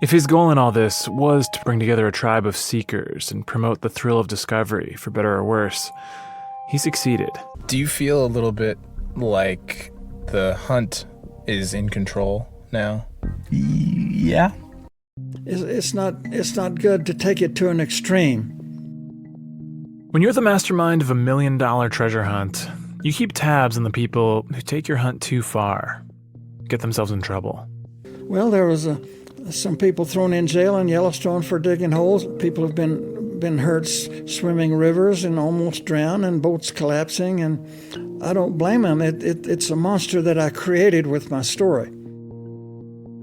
If his goal in all this was to bring together a tribe of seekers and promote the thrill of discovery, for better or worse, he succeeded. Do you feel a little bit like the hunt is in control now? Yeah. It's not good to take it to an extreme. When you're the mastermind of $1 million treasure hunt, you keep tabs on the people who take your hunt too far, get themselves in trouble. Well, there was some people thrown in jail in Yellowstone for digging holes. People have been hurt swimming rivers and almost drowned, and boats collapsing, and I don't blame them. It's a monster that I created with my story.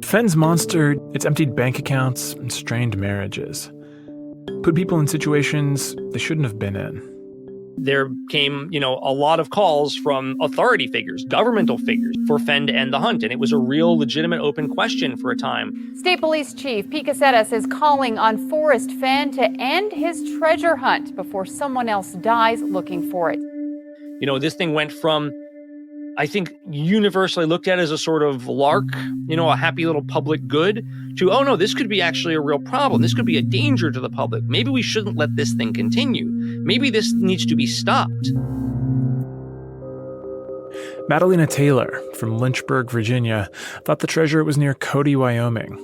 Fenn's monster, it's emptied bank accounts and strained marriages. Put people in situations they shouldn't have been in. There came, a lot of calls from authority figures, governmental figures, for Fenn to end the hunt, and it was a real legitimate open question for a time. State Police Chief Pete Casetas is calling on Forrest Fenn to end his treasure hunt before someone else dies looking for it. This thing went from, I think, universally looked at as a sort of lark, a happy little public good, to, oh no, this could be actually a real problem. This could be a danger to the public. Maybe we shouldn't let this thing continue. Maybe this needs to be stopped. Madalena Taylor from Lynchburg, Virginia, thought the treasure was near Cody, Wyoming,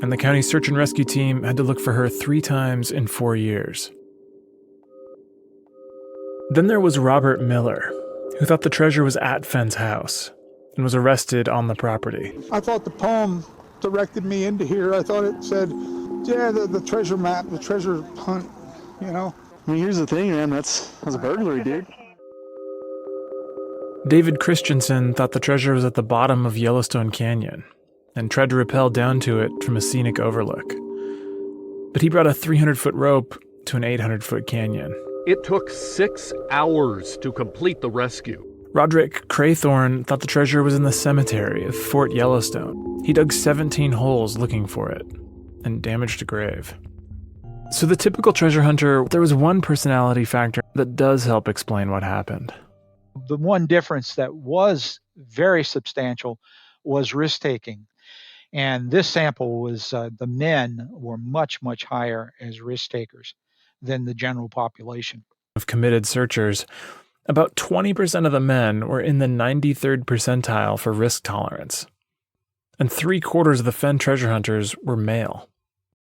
and the county search and rescue team had to look for her 3 times in 4 years. Then there was Robert Miller, who thought the treasure was at Fenn's house and was arrested on the property. I thought the poem directed me into here. I thought it said, the treasure map, the treasure hunt, I mean, here's the thing, man. That's a burglary, dude. David Christensen thought the treasure was at the bottom of Yellowstone Canyon and tried to rappel down to it from a scenic overlook. But he brought a 300-foot rope to an 800-foot canyon. It took 6 hours to complete the rescue. Roderick Craythorne thought the treasure was in the cemetery of Fort Yellowstone. He dug 17 holes looking for it and damaged a grave. So the typical treasure hunter, there was one personality factor that does help explain what happened. The one difference that was very substantial was risk-taking. And this sample was, the men were much, much higher as risk-takers than the general population. Of committed searchers, about 20% of the men were in the 93rd percentile for risk tolerance. And 3/4 of the Fenn treasure hunters were male.